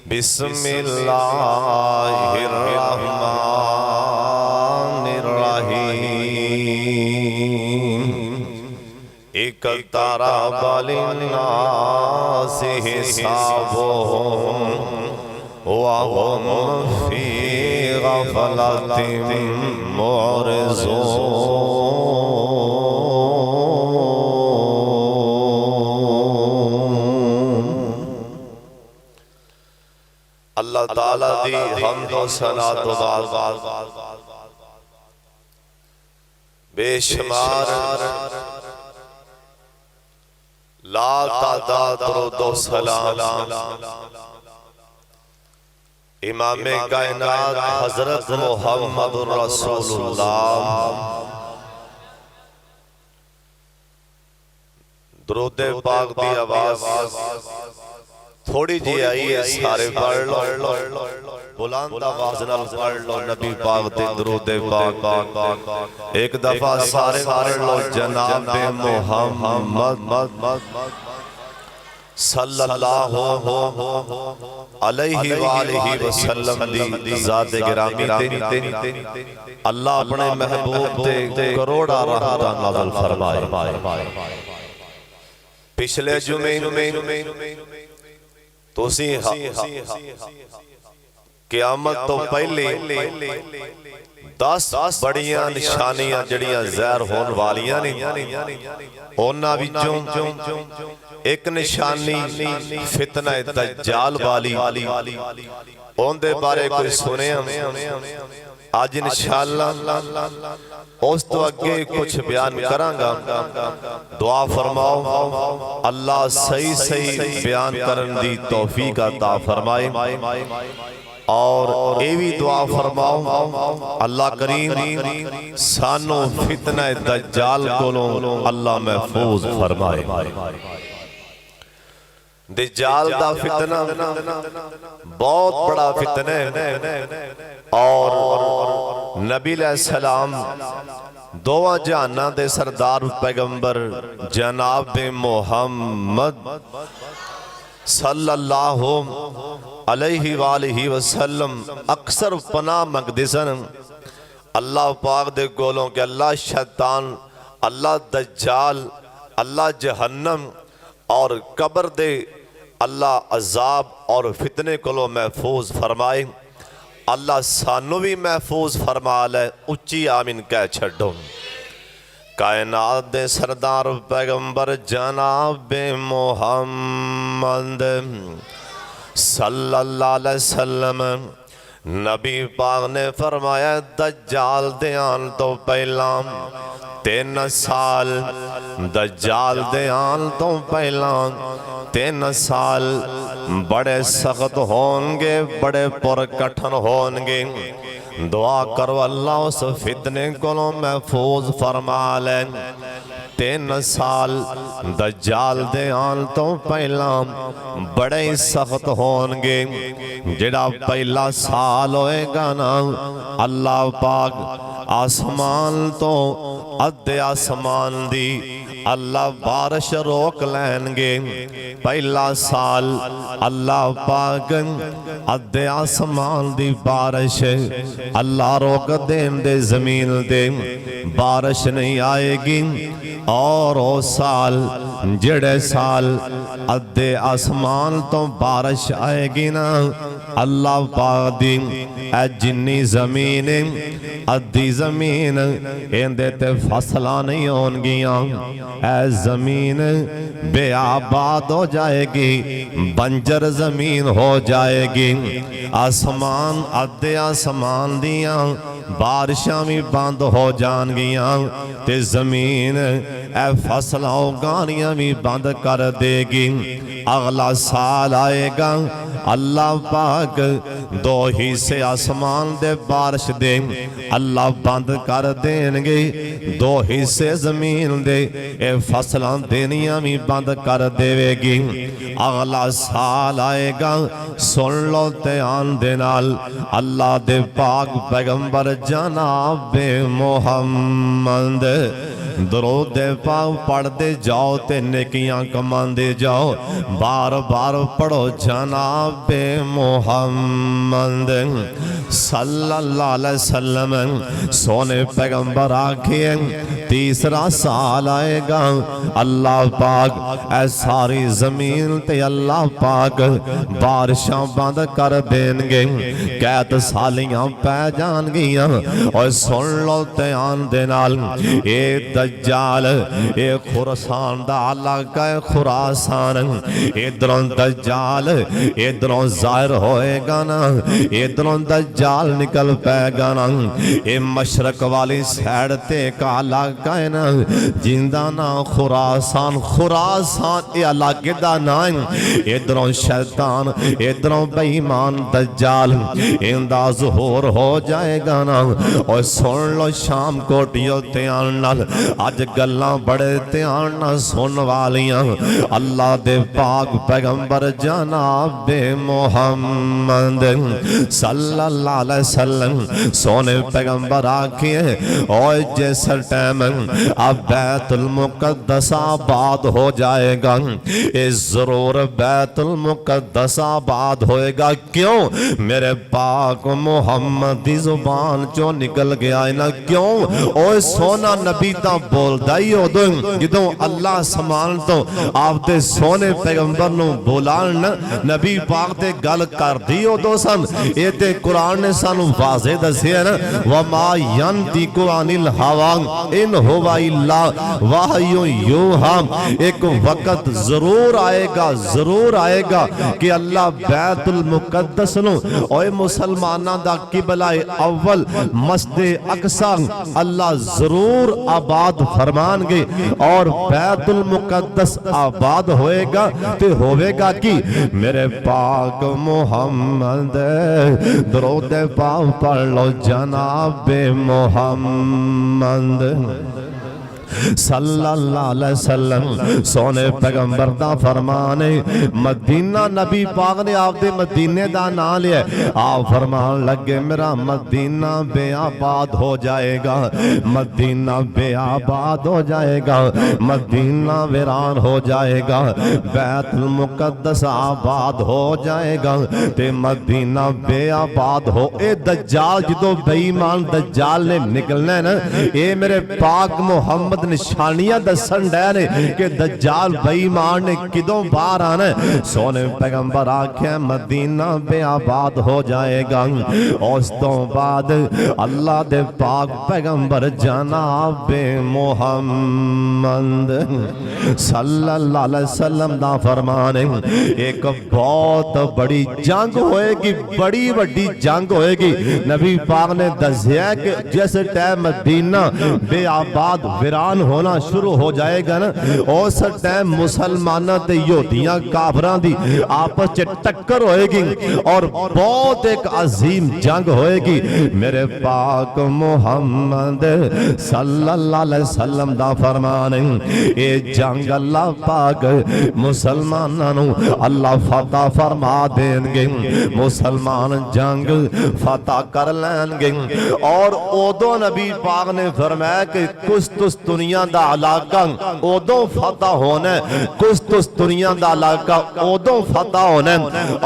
बिस्मिल्लाहिर्रहमानिर्रहीम। इक़्तरबा लिन्नासि हिसाबुहुम व हुम फ़ी गफ़लतिन मुअरिज़ून। अल्लाह ताला दी हम्द व सना तो बाद बेशुमार ला तादाद दरूद व सलाम इमाम कायनात हज़रत मुहम्मदुर रसूलुल्लाह। दरूद पाक दी आवाज़ थोड़ी जी आई है, सारे पढ़ लो, बुलंद आवाज़ नाल पढ़ लो नबी पाक ते दरूद पाक। एक दफा सारे पढ़ लो जनाब मुहम्मद सल्लल्लाहु अलैहि वालिहि वसल्लम दी ज़ात गिरामी ते अल्लाह अपने महबूब ते करोड़ा रहमतां नाज़िल फरमाए। पिछले जुमे तुसी क़यामत तो पहले 10 बड़ियां निशानियां जड़ियां ज़ाहिर होने वालियां ने, उन्हां विचों एक निशानी फितना दज्जाल वाली, उनदे बारे कोई सुनिया? आज इंशाअल्लाह उस तो अगे कुछ बयान करांगा। दुआ फरमाओ अल्लाह सही सही बयान करन दी तौफीक अता फरमाए, और ये भी दुआ फरमाओ अल्लाह करीम सानू फितना दज्जाल कोलों अल्लाह महफूज फरमाए। दज्जाल दा फितना बहुत बड़ा फितना है, और नबी अलैहिस्सलाम दोवां जहानां दे सरदार पैगंबर जनाब मुहम्मद सल्लल्लाहु अलैहि वालिहि वसल्लम अक्सर पनाह मंगदे सन अल्लाह पाक दे कोलों कि अल्लाह शैतान, अल्लाह दज्जाल, अल्लाह जहन्नम और कब्र दे अल्लाह अजाब और फितने कोलों महफूज फरमाए। अल्लाह सानू भी महफूज फरमा ले, उच्ची आमीन कह छड्डो। कायनात दे सरदार पैगंबर जनाब मुहम्मद सल्लल्लाहु अलैहि वसल्लम नबी पाक ने फरमाया दज्जाल दे आन तो पहला 3 साल, दज्जाल दे आन तो पहला 3 साल बड़े सख्त होंगे, बड़े पुरकठन होंगे। दुआ करो अल्लाह उस फितने को महफूज फरमा ले। 3 साल दज्जाल दे आन तो पहला बड़े ही सख्त होंगे। जेड़ा पहला साल होएगा ना, अल्लाह पाक आसमान तो अद्धे आसमान दी अल्लाह बारिश रोक लैनगे। पहला साल अल्लाह पाक अद्धे आसमान दी बारिश अल्लाह रोक देंदे, जमीन दे बारिश नहीं आएगी। और ओ साल जेड़े साल अद्धे आसमान तो बारिश आएगी ना, अल्लाह पाक दी ऐ जिन्नी जमीन अद्धी जमीन इंदे ते फसलां नहीं होनगियां। ऐ जमीन बेआबाद हो जाएगी, बंजर जमीन हो जाएगी। आसमान अद्धे आसमान दियां बारिशां भी बंद हो जाएंगियां, ते जमीन ऐ फसलां उगानियां भी बंद कर देगी। अगला साल आएगा, अल्लाह पाक 2 हिस्से आसमान दे बारिश दे अल्लाह बंद कर देंगे, 2 हिस्से जमीन दे ए फसलां देनियां भी बंद कर देवेगी। अगला साल आएगा, सुन लो ध्यान दे नाल, अल्लाह दे पाक पैगंबर जनाब मुहम्मद दरूद पाक पढ़ते जाओ ते नेकियां कमांदे जाओ। बार बार पढ़ो जनाबे मोहम्मद सल्लल्लाहु अलैहि वसल्लम। सोने पैगंबर आखिए तीसरा साल आएगा, अल्लाह पाक ऐ सारी जमीन ते अल्लाह पाक बारिशां बंद कर देंगे, कैद सालियां पै जाणगियां। और सुन लो ध्यान दे नाल, ये दज्जाल ये खुरासान दा इलाका है खुरासान, इधरों दज्जाल इधरों जाहिर होएगा ना, इधरों दज्जाल निकल पैगा ना। ये मशरक वाली साइड ते का इलाका है ना, जिंदा ना खुरासान, खुरासान ये इलाके दा नाम। इधरों शैतान इधरों बेईमान दज्जाल इंदा ज़ुहूर हो जाएगा ना। और सुन लो शाम कोटियो ध्यान नाल, अज गल्लां बड़े ध्यान नाल सुन वालियां। अल्लाह दे पाक पैगंबर जनाबे मोहम्मद सल्लल्लाहु अलैहि वसल्लम सोने पैगंबर आखिए, और जिस टाइम अब बैतुल मुक़द्दस आबाद हो जाएगा, ये जरूर बैतुल मुक़द्दस आबाद होएगा। क्यों? मेरे पाक मोहम्मद दी जुबान चो निकल गया है ना। क्यों? ओए सोना नबी तां बोलदा ही उदों जदों अल्लाह समान तो आपदे सोने पैगंबर नूं बुलाण नबी पाक ते गल करदी उदों सन। ये ते कुरान ने सानू वाज़े दसिया ना, वमा यंतिकु अनिल हवा इन हुवा इल्ला वहयु यूहा। एक वक्त जरूर आएगा, जरूर आएगा कि अल्लाह बैतुल मुक़द्दस नूं ओए मुसलमानां दा किबला अव्वल मस्जिद अक़सा अल्लाह जरूर आबाद फरमानगे। और बैतुल मुक़द्दस आबाद होएगा तो होवेगा कि मेरे पाक मोहम्मद दरूद पाक पढ़ लो जनाबे मोहम्मद सल्लल्लाहु अलैहि वसल्लम। सोने पैगंबर दा फरमान है, मदीना नबी पाक ने आपदे मदीने दा नाम लिया। आप फरमान लगे मेरा मदीना बेआबाद हो जाएगा, मदीना बेआबाद हो जाएगा, मदीना वीरान हो जाएगा, बैतुल मुक़द्दस आबाद हो जाएगा ते मदीना बेआबाद हो। ए दज्जाल जदों बेईमान दज्जाल ने निकलना ना, ये मेरे पाक मोहम्मद निशानियां दसन डे ने कि दज्जाल बेईमान ने किदों बाहर आना। सोने पैगंबर आख्या मदीना बेआबाद हो जाएगा। उस तो बाद अल्लाह दे पाक पैगंबर जनाबे मोहम्मद सल्लल्लाहु अलैहि वसल्लम दा फरमान है, एक बहुत बड़ी जंग होएगी, बड़ी बड़ी जंग होएगी। नबी पाक ने दसिया कि जिस टाइम मदीना बेआबाद वीरान होना शुरू हो जाएगा ना, उस टाइम मुसलमाना ते यहूदियां काफरां दी आपस च टक्कर होएगी और बहुत एक अजीम जंग होएगी। मेरे पाक मोहम्मद सल्लल्लाहु अलैहि वसल्लम दा फरमान है, ये जंग अल्लाह पाक मुसलमानां नूं अल्लाह फतह फरमा देंगे, मुसलमान जंग फतह कर लेंगे। और उदों नबी पाक ने फरमाया कि कुछ दुनिया दा इलाका उदों फतह होना, कुछ दुनिया दा इलाका उदों फतह होना।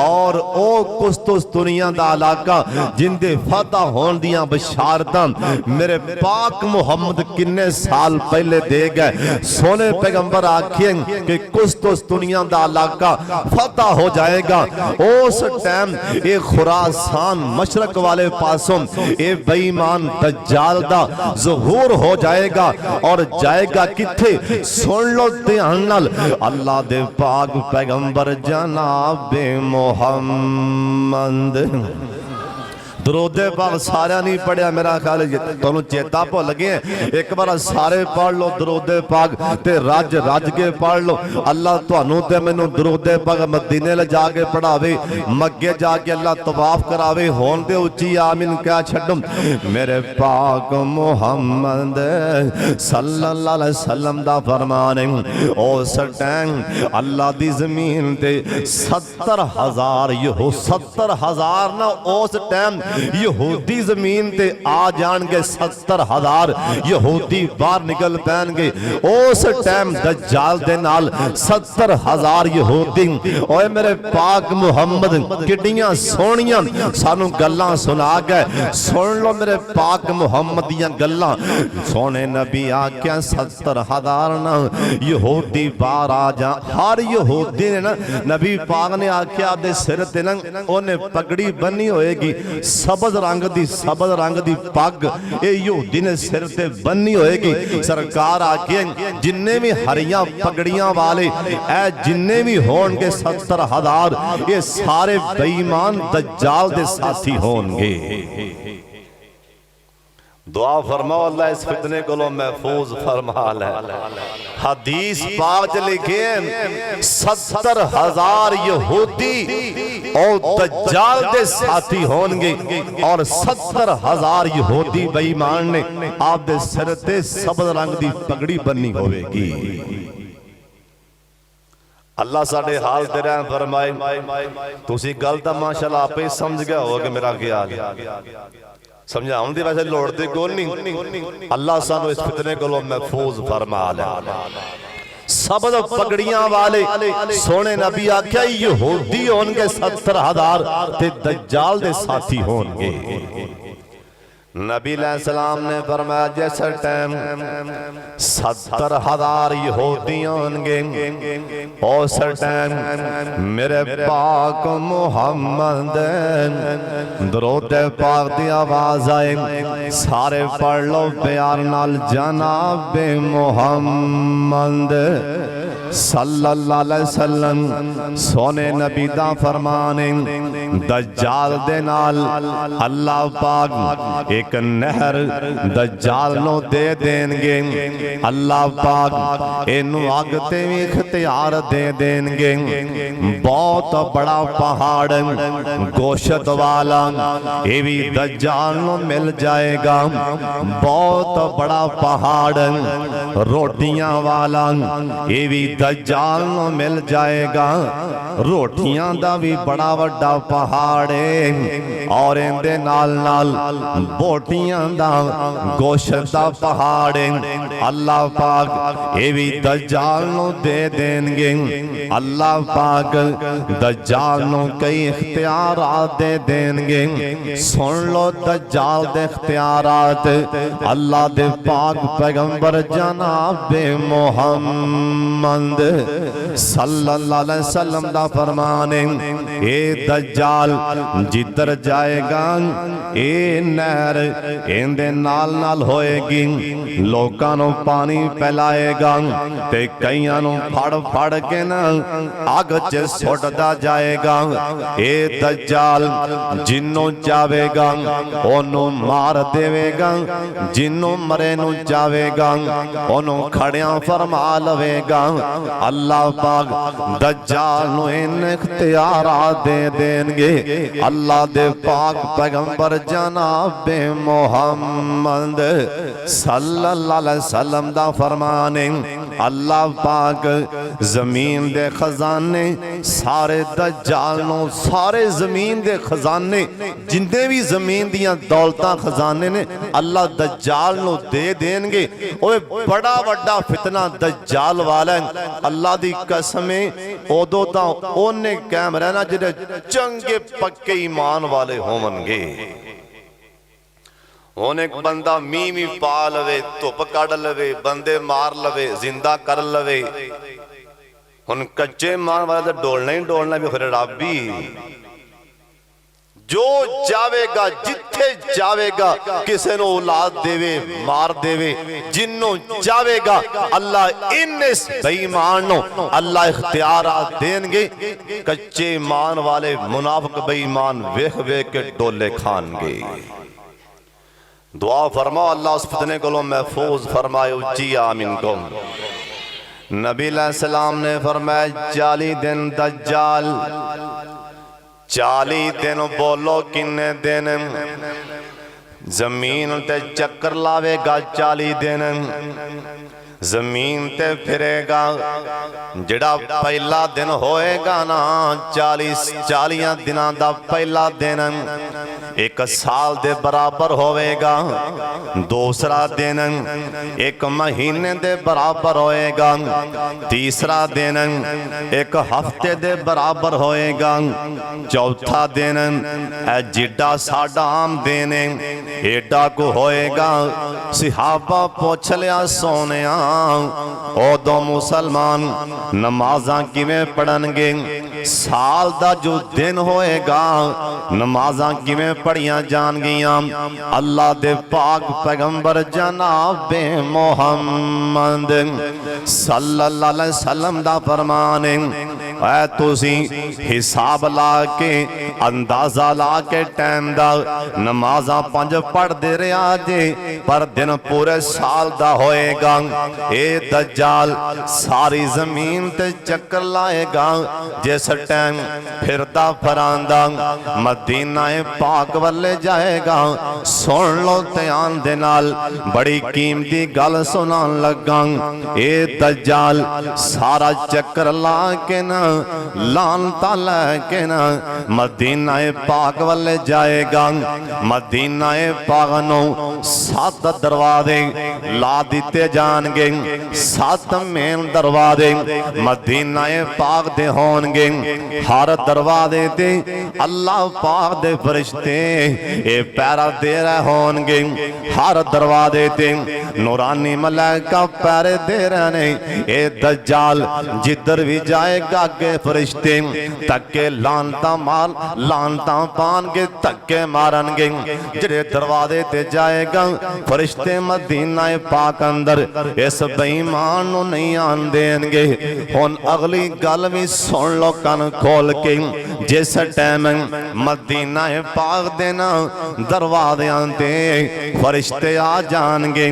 और ओ कुछ दुनिया दा इलाका जिंदे फतह होने दियां बशारतां मेरे पाक मुहम्मद किन्ने साल पहले दे गए। सोने पैगंबर आखिए कि कुछ दुनिया दा इलाका फतह हो जाएगा। उस टाइम ये खुरासान मशरक वाले पासों ये बेईमान दज्जाल दा ज़ुहूर हो जाएगा। और जाएगा किथे? सुन लो ध्यान नाल, अल्लाह दे पाक पैगंबर जनाबे मोहम्मद दरूदे पाक सारा नहीं पढ़िया, मेरा ख्याल तुहानू चेता भुल गए। एक बार सारे पढ़ लो दरूदे पाक ते रज रज के पढ़ लो। अल्लाह तुहानू ते मैनू दरूदे पाक मदीने ले जाके पढ़ावे, मक्के जाके अल्लाह तवाफ करावे। होन ते उच्ची आमीन कह छड्डो। मेरे पाक मुहम्मद सल्लल्लाहु अलैहि वसल्लम दा फरमान है, उस टाइम अल्लाह दी जमीन ते 70,000 70,000 ना उस टाइम यहूदी जमीन ते आ जाएंगे 70,000 यहूदी बाहर निकल पैणगे उस टाइम दज्जाल दे नाल 70,000 यहूदी। ओए मेरे पाक मुहम्मद किड्डियां सोहणियां सानू गल्लां सुना गए। सुन लो मेरे पाक मुहम्मद दियां गल्लां। सोने नबी आख्या 70,000 ना यहूदी बाहर आ जा। हर यहूदी ने ना नबी पाक ने आख्या दे सिर ते ना ओने पगड़ी बनी होएगी सबज रंग दी पग ये यहूदी ने सिर ते बनी होएगी। सरकार आखे जिन्ने भी हरियां पगड़ियां वाले ऐ जिन्ने भी होणगे 70,000 ये सारे बेईमान दज्जाल दे साथी होणगे। दुआ फरमाओ अल्लाह इस फितने को महफूज फरमा ले। हदीस पाक च लिखे 70,000 यहूदी और दज्जाल दे साथी होंगे और 70,000 यहूदी बेईमान ने आप दे सिर ते सबज रंग दी पगड़ी बन्नी होवेगी। अल्लाह साडे हाल ते रहम फरमाए। तुसी गल तां माशाअल्लाह आपे समझ गए हो कि मेरा ख्याल समझाउन दी वैसे लोड़ दी कोई नहीं। अल्लाह सानू इस फितने को महफूज फरमा ले। सबद पगड़ियां वाले सोने नबी आख्या यहूदी होंगे 70,000 ते दज्जाल दे साथी होंगे। नबी सलाम ने फरमाया जैसे टाइम 70,000 यहूदी होंगे उस टाइम मेरे पाक मुहम्मद दरूद पाक दी आवाज आए सारे पढ़ लो प्यार नाल जनाब मुहम्मद सल्लल्लाहु अलैहि वसल्लम। सोने नबी दा फरमान दज्जाल दे नाल अल्लाह पाक एक नहर दज्जाल नो दे देंगे। अल्लाह पाक इनू अग ते भी इख्तियार दे देंगे। बहुत बड़ा पहाड़ गोशत वाला ये भी दज्जाल नो मिल जाएगा। बहुत बड़ा पहाड़ रोटियां वाला ये भी दज्जाल नो मिल जाएगा। रोटियां दा भी बड़ा वड्डा पहाड़ है और इहदे नाल नाल बोटियां दा गोशत दा पहाड़ है। अल्लाह पाक ये भी दज्जाल नो दे देंगे। अल्लाह पाक दज्जाल नो कई इख्तियारात दे देंगे। सुन लो दज्जाल दे इख्तियारात अल्लाह दे पाक पैगंबर जनाब मुहम्मद सल्लल्लाहु अलैहि वसल्लम दा फरमान है ए दज्जाल जिधर जाएगा ए नहर इहदे नाल नाल होएगी। लोकां नूं पानी पिलाएगा ते कईयां नूं फड़ फड़ के ना अग च सुटदा जाएगा। ए दज्जाल जिन्नों चावेगा ओनू मार देवेगा। जिन्नों मरे नूं चावेगा ओनू खड़ियां फरमा लवेगा। अल्लाह पाक दज्जाल नूं इन इख्तियारात दे देंगे। अल्लाह दे पाक पैगंबर जनाब मुहम्मद सल्लल्लाहु अलैहि वसल्लम दा फरमान है अल्लाह पाक जमीन दे खजाने सारे दज्जाल नूं सारे जमीन दे खजाने जिंदे भी जमीन दियां दौलतां खजाने ने अल्लाह दज्जाल नूं दे देंगे। ओए बड़ा वड्डा फितना दज्जाल वाला है। अल्लाह दी कसम उदों तां ओने कायम रहना जिहड़े चंगे पक्के ईमान वाले होवणगे। हुण एक बंदा मी पा लवे धुप कढ़ लवे बंदे मार लवे जिंदा कर लवे। हुण कच्चे ईमान वाले तो डोलना ही डोलना भी फिर रब्बी जो जावेगा जिथे जावेगा किसे नो औलाद देवे मार देवे जिन्नों जावेगा अल्लाह इन बेईमान नो अल्लाह इख्तियारात देंगे। कच्चे ईमान वाले मुनाफिक बेईमान वेख वेख के डोले खानगे। दुआ फरमाओ अल्लाह उस फितने को महफूज फरमाए उच्ची आमीन को। नबी सलाम ने फरमाया 40 दिन दज्जाल 40 दिन बोलो किन्ने दिन जमीन ते चक्कर लावेगा। 40 दिन ਜ਼ਮੀਨ ਤੇ ਫਿਰੇਗਾ। ਜਿਹੜਾ ਪਹਿਲਾ ਦਿਨ ਹੋਏਗਾ ਨਾ 40 ਦਿਨਾਂ ਦਾ ਪਹਿਲਾ ਦਿਨ 1 ਸਾਲ ਦੇ ਬਰਾਬਰ ਹੋਵੇਗਾ। ਦੂਸਰਾ ਦਿਨ 1 ਮਹੀਨੇ ਦੇ ਬਰਾਬਰ ਹੋਏਗਾ। ਤੀਸਰਾ ਦਿਨ 1 ਹਫ਼ਤੇ ਦੇ ਬਰਾਬਰ ਹੋਏਗਾ। ਚੌਥਾ ਦਿਨ ਇਹ ਜਿੱਡਾ ਸਾਡਾ ਆਮ ਦਿਨ ਏਡਾ ਕੋ ਹੋਏਗਾ। ਸਹਾਬਾ ਪੁੱਛ ਲਿਆ ਸੋਨਿਆ ਉਦੋਂ ਮੁਸਲਮਾਨ ਨਮਾਜ਼ਾਂ ਕਿਵੇਂ ਪੜਨਗੇ? ਸਾਲ ਦਾ ਜੋ ਦਿਨ ਹੋਏਗਾ ਨਮਾਜ਼ਾਂ ਕਿਵੇਂ ਪੜੀਆਂ ਜਾਣਗੀਆਂ? ਅੱਲਾ ਦੇ ਪਾਕ ਪੈਗੰਬਰ ਜਨਾਬੇ ਮੁਹੰਮਦ ਸੱਲੱਲਾਹੁ अलैहि वसल्लम दा फरमान है। तुसी हिसाब ला के अंदाजा ला के टाइम दा नमाज़ां 5 पढ़दे रहा जे पर दिन पूरे साल दा होएगा। ए दज्जाल सारी जमीन ते चक्कर लाएगा। जिस टाइम फिरदा फरांदा मदीना पाक वाले जाएगा। सुन लो ध्यान दे नाल बड़ी कीमती गल सुनान लगा। ए दज्जाल सारा चक्कर ला के ना लानता लैके ना मदीना पाक वाले जाएगा। मदीना पाक नूं 7 दरवाजे ला दिते जाणगे। 7 मेन दरवाजे मदीना पाक दे होणगे। हर दरवाजे ते अल्लाह पाक दे फरिश्ते ए पैरा दे रहे होणगे। हर दरवाजे ते नूरानी मलाइका पैरे दे रहे ने। ए दज्जाल जिधर भी जाएगा अगे फरिश्ते धक्के लानता मार लानता पानगे धक्के मारनगे। जिहड़े दरवाजे ते जाएगा फरिश्ते मदीना पाक अंदर इस बेईमान नूं नहीं आन देणगे। हुण अगली गल भी सुन लो कन खोल के। जिस टाइम मदीना पाक दे ना दरवाज़ियां ते फरिश्ते आ जाणगे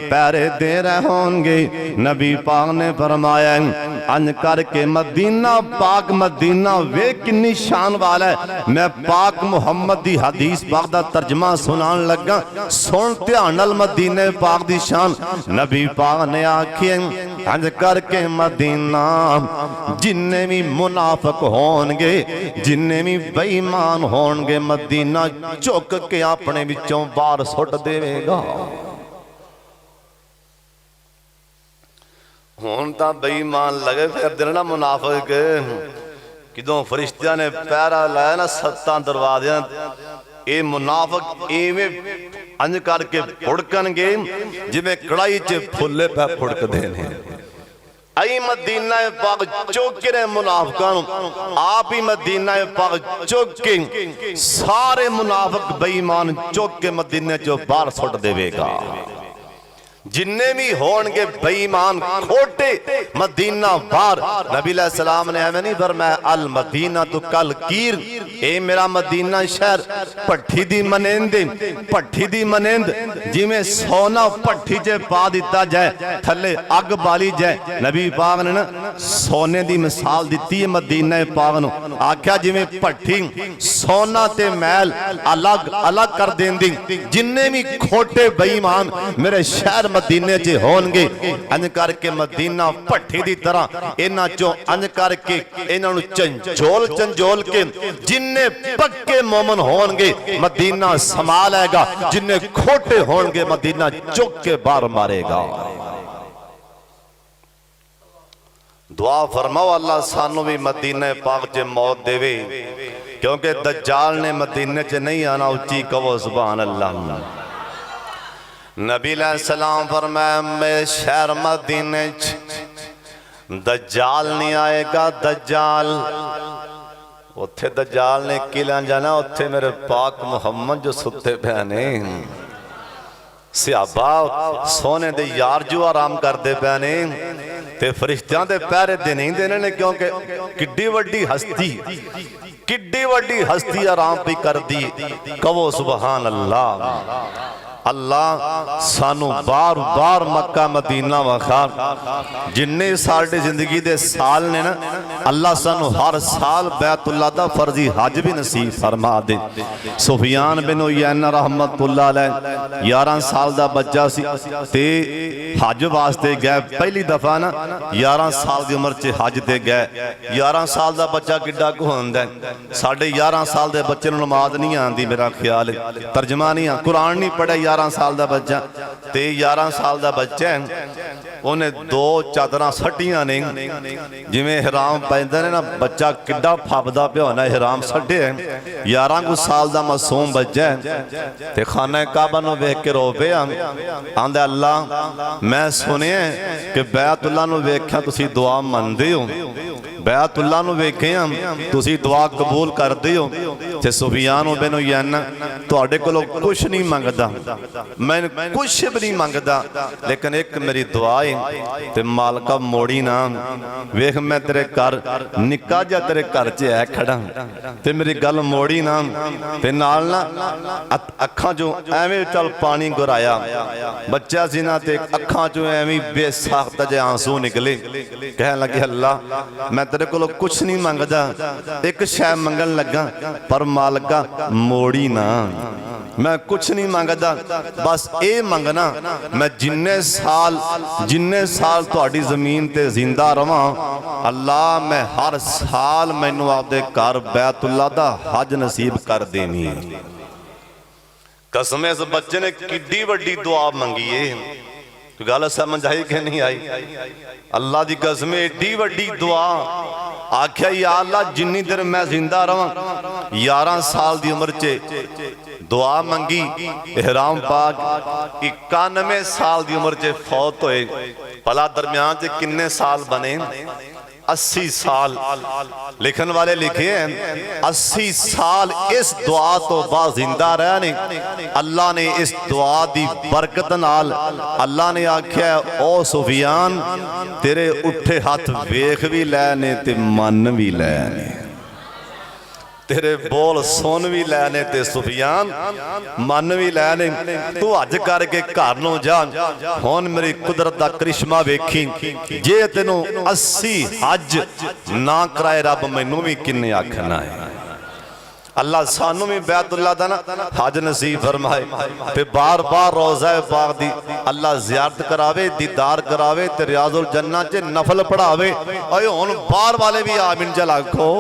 पैरे दे रहे होणगे। नबी पाक ने फरमाया अंज करके मदीना पाक मदीना वे किन्नी शान वाला है। मैं पाक मुहम्मद दी हदीस पाक दा तर्जमा सुनान लगा। सुन ध्यान नाल मदीने पाक दी शान। नबी पाक ने आखी अंज करके मदीना जिन्ने भी मुनाफिक होणगे जिन्ने भी बेईमान होणगे मदीना झुक के अपने विचों बाहर सुट देवेगा। हुण तां बेईमान लगे फिरदे ना मुनाफिक। किदों फरिश्तियां ने पैरा लाया ना 7 दरवाज़ियां ये मुनाफिक इवें अंज करके फुड़कणगे जिवें कड़ाही च फुल्ले पै फुड़कदे ने। आई मदीना पाक चुक के मुनाफिकां आप ही मदीना पाक चुक के सारे मुनाफिक बेईमान चुक के मदीने चों बाहर सुट देवेगा। जिन्ने भी होणगे बेईमान खोटे मदीना बाहर। नबी सलाम ने एवें नहीं फरमाया अल मदीना तो कल कीर। ए मेरा मदीना शहर भट्ठी दी मनेंद भट्ठी दी मनेंद जिवें सोना भट्ठी च पा दिता जाए थले अग बाली जाए। नबी पाक ने ना सोने दी मिसाल दिती है मदीना पाक नूं। आख्या जिवें भट्ठी सोना ते मैल अलग अलग कर देंदी। जिन्ने भी खोटे बेईमान मेरे शहर मदीने च होणगे अंज करके मदीना भट्ठी दी तरह इन्हां चों अंज करके इन्हां नूं झंझोल के जिन्ने पक्के मोमन होणगे मदीना संभालेगा। जिन्ने खोटे होणगे मदीना चुक के बाहर मारेगा। दुआ फरमाओ अल्लाह सानू भी मदीने पाक च मौत देवे क्योंकि दज्जाल ने मदीने च नहीं आना। उच्ची कहो सुभान अल्लाह। नबी सलाम फरमाया मेरे शहर मदीने दज्जाल नहीं आएगा। दज्जाल उत्थे दज्जाल ने किला जाना उत्थे मेरे पाक मुहम्मद जो सुते पे ने सहाबा सोने दे यार जो आराम करते पे ने ते फरिश्तियां दे पैरे दे नहीं देने ने क्योंकि किड्डी वड्डी हस्ती आराम भी कर दी। कहो सुभान अल्लाह। अल्लाह सानू बार बार मक्का मदीना वखा, जिन्ने साडे जिंदगी दे साल ने ना, अल्लाह सानू हर साल बैतुल्लाह दा फर्जी हज भी नसीब फरमा दे। सुफियान बिन उयैना रहमतुल्लाह अलैह 11 साल दा बच्चा सी ते हज वास्ते गए पहली दफा ना, 11 साल की उम्र च हज ते गए। 11 साल का बच्चा किड्डा कु होंदा है? साढ़े 11 साल के बच्चे नूं नमाज नहीं आती, मेरा ख्याल है, तर्जमा नहीं कुरान नहीं पढ़े 11 साल का बच्चा। तो 11 साल का बच्चा है, उन्हें 2 चादर सट्टियां ने, जिमें हराम पैंदे ने ना, बच्चा किड्डा फपदा पिया होना, हराम सट्टे। 11 साल का मासूम बच्चा है ते खाना काबा नूं वेख के रो पिया, आंदा अल्लाह मैं सुनिया कि बैतुल्लाह नूं वेख्या तुसीं दुआ मनदे हो, बैतुल्लाह नूं वेख्या तुसीं दुआ कबूल करदे हो। ते सुफियान बिन उयैना तुहाडे कोलों कुछ नहीं मंगदा, मैं कुछ भी नहीं मंगदा, लेकिन एक मेरी दुआ है ते मालका मोड़ी ना वेख, मैं तेरे घर निक्का जा तेरे घर च है खड़ा ते मेरी गल मोड़ी ना, ते नाल ना अखां चों एवें चल पानी गुराया, बच्चा सी ना ते अखां चों एवें बेसाख्त जे आंसू निकले। कह लगे अल्लाह मैं तेरे कोलों कुछ नहीं मंगदा, एक शै मंगन लगा पर मालका मोड़ी ना, मैं कुछ नहीं मंगदा, बस ये मंगना मैं जिन्ने साल तुहाडी जमीन ते जिंदा रवां, अल्लाह मैं हर साल मैनू आपदे घर बैतुल्लाह दा हज नसीब कर देनी है। कसम इस बच्चे ने किड्डी वड्डी दुआ मंगी है, गल समझ आई कि नहीं आई? अल्लाह की कसम एडी वड्डी दुआ, आख्या या अल्लाह जिन्नी देर मैं जिंदा रवां, 11 साल की उम्र च दुआ मंगी, इहराम पाक 91 साल की उम्र च फौत होए, भला दरम्यान च किन्ने साल बने? 80 साल। लिखन वाले लिखे हैं 80 साल इस दुआ तो बाद जिंदा रहे ने। अल्लाह ने इस दुआ दी बरकत नाल अल्लाह ने आख्या ओ सुफियान तेरे उठे हाथ वेख भी लैने ते मन भी लैने, तेरे बोल सुन भी लैने ते सुफियान मन भी लैने, तू हज करके घर नूं जा। हुण मेरी कुदरत दा करिश्मा वेखी, जे तेनू 80 हज ना कराए रब मैनू भी किन्ने आखना है। अल्लाह सानू भी बैतुल्लाह दा ना हज नसीब फरमाए ते बार बार रोज़ा पाक दी अल्लाह ज़ियारत करावे, दीदार करावे ते रियाज़ुल जन्नह च नफल पढ़ावे। ओए हुण बाहर वाले भी आमीन च आखो।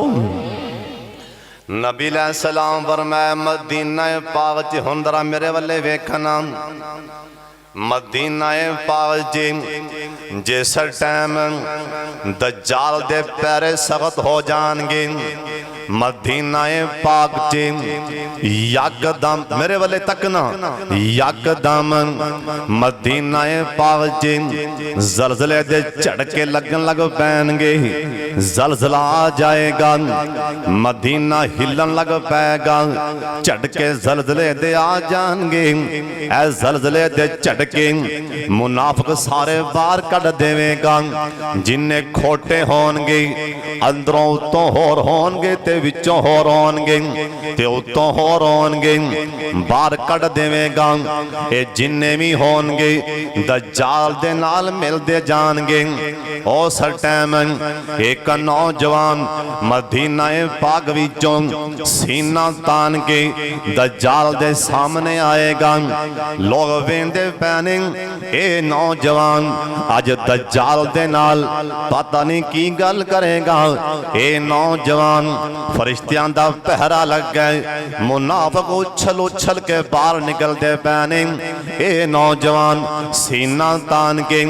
नबी सलाम फरमाया मदीना पाक च हुण जरा मेरे वाले वेखना, मदीना पाक च जिस टाइम दज्जाल दे पैरे सख्त हो जाएंगे, मदीना पाक च यकदम मेरे वाले तकना, यकदम मदीना पाक च जलजले दे झटके लगन लग पैणगे, जलजला आ जाएगा, मदीना हिलन लग पैगा, झटके जलजले दे आ जाएंगे। ऐ जलजले दे झटके मुनाफिक सारे बाहर कढ़ देवेगा, जिन्ने खोटे होणगे अंदरों उत्तों होर होणगे ते विचों होर होणगे ते उत्तों होर होणगे, बाहर कढ़ देवेगा। ये जिन्ने भी होणगे दज्जाल दे नाल मिलदे जाणगे। उस टाइम एक नौजवान मदीना पाक विचों सीना तान के दज्जाल दे सामने आएगा। लोग वेंदे पैने ए नौजवान अज दज्जाल दे नाल पता नहीं की गल करेगा। ए नौजवान फरिश्तियां दा पहरा लग गए, मुनाफिक उछल उछल के बाहर निकलते पैने। ए नौजवान सीना तान के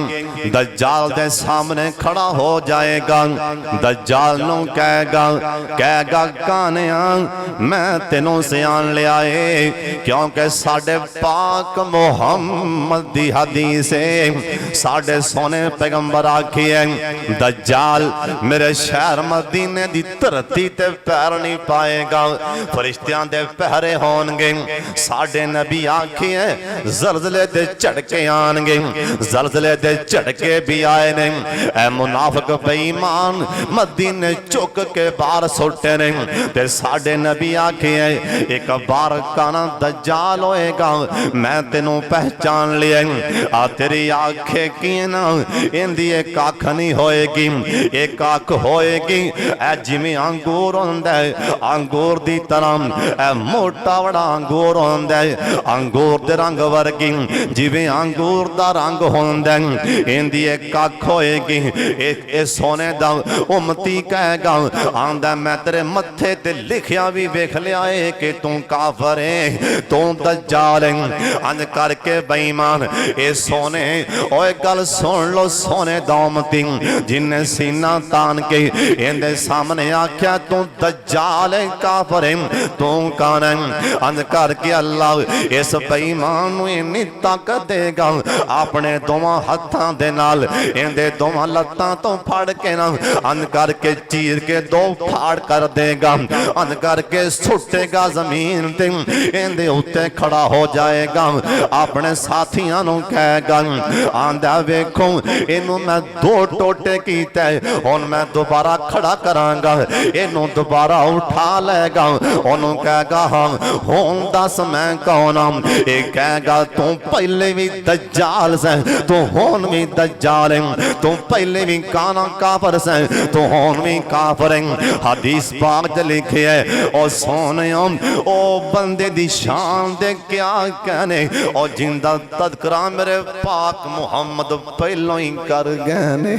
दज्जाल दे सामने खड़ा हो जाएगा। दज्जाल नूं कहेगा कानिया मैं तेनों सियान लिया है, क्योंकि साडे पाक मुहम्मद दी हदीस है, साडे सोने पैगंबर आखी है दज्जाल मेरे शहर मदीने दी धरती ते पैर नहीं पाएगा, फरिश्तियां दे पहरे होणगे। साडे नबी आखी है जलजले दे झटके आणगे, जलजले दे झटके भी आए ने। ऐ मुनाफिक बेईमान मदीने चुक के बाहर सुटे ने ते साडे नबी आखे एक बार काना दज्जाल होएगा मैं तेनों पहचान लिया आ तेरी आखे की ना इंदी एक अख नहीं होएगी एक अख होएगी ऐ जिवें अंगूर होंदा है अंगूर दी तरह ऐ मोटा बड़ा अंगूर होंदा है अंगूर दे रंग वर्गी जिवें अंगूर दा रंग होंदा है इंदी एक अख होएगी ए सोने दा उम्मती कहेगा आंदा मैं तेरे मत्थे ते लिखिया भी वेख लिया है कि तू काफर है तू दज्जाल है अंज करके बेईमान ए सोने ओए गल सुन लो सोने दा उम्मती जिन्ने सीना तान के इंदे सामने आख्या तू दज्जाल है काफर है तू कौन है अंज करके अल्लाह इस बेईमान नूं इन्नी ताकत देगा अपने दोवां हत्थां दे नाल इंदे दोवां लत्तां तो फड़ के ना अंज करके चीर के दो फाड़ कर देगा अंज करके सुटेगा जमीन ते इंदे उत्ते खड़ा हो जाएगा अपने साथियां नूं कहेगा आंदा वेखो इनू मैं दो टोटे कीते हुण मैं दोबारा खड़ा करांगा इनू दोबारा उठा लेगा ओनू कहेगा हाँ हुण दस मैं कौन हां ये कहेगा तू पहले भी दज्जाल से तू हुण भी दज्जाल है तू पहले भी काना काफर से तू हुण भी काफर है हदीस पाक च लिखे है ओ सोनिया ओ बंदे दी शान दे क्या कहने और जिंदा तज़किरा मेरे पाक मुहम्मद पहलों ही कर गए ने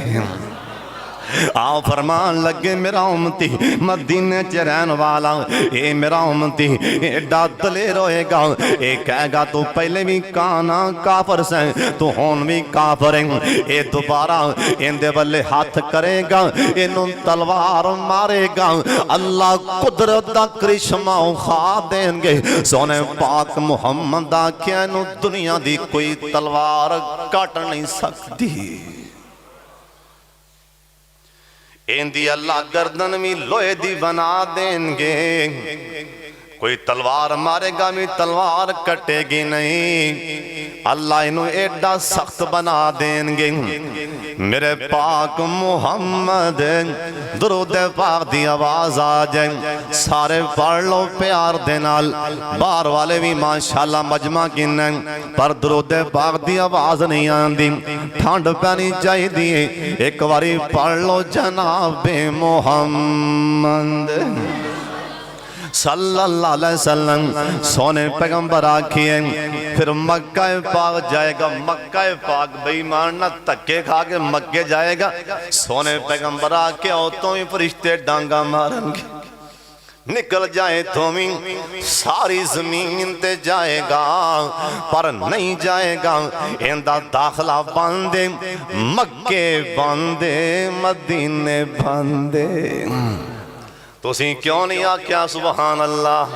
आओ फरमान लगे मेरा उम्मती मदीने च रहने वाला ए मेरा उम्मती एडा दलेर होएगा ए कहेगा तू पहले भी काना काफर से तू हुण भी काफर है ए दोबारा इंदे बल्ले हाथ करेगा इनू तलवार मारेगा अल्लाह कुदरत दा करिश्मा खा देंगे सोने पाक मुहम्मद आख्या इनू दुनिया दी कोई तलवार कट नहीं सकती इंदी अल्लाह गर्दन भी लोहे दी बना देंगे कोई तलवार मारेगा भी तलवार कटेगी नहीं अल्लाह इनू एडा सख्त बना देंगे मेरे पाक मुहम्मद दुरूद पाक दी आवाज आ जाए सारे पढ़ लो प्यार दे नाल बाहर वाले भी माशाअल्लाह मजमा किन्ना पर दुरूद पाक दी आवाज नहीं आंदी ठंड पैनी चाहिए एक बारी पढ़ लो जनाबे मुहम्मद सल्लल्लाहु अलैहि वसल्लम सोने पैगंबर आखिए फिर मक्का पाक जाएगा मक्का पाक बेईमान ना धक्के खा के मक्के जाएगा सोने पैगंबर आके तो ही फरिश्ते डांगा मारेंगे निकल जाए तो भी सारी जमीन ते जाएगा पर नहीं जाएगा इंदा दाखला बंदे मक्के बंदे मदीने बंदे तुसी क्यों नहीं आख्या सुबहान अल्लाह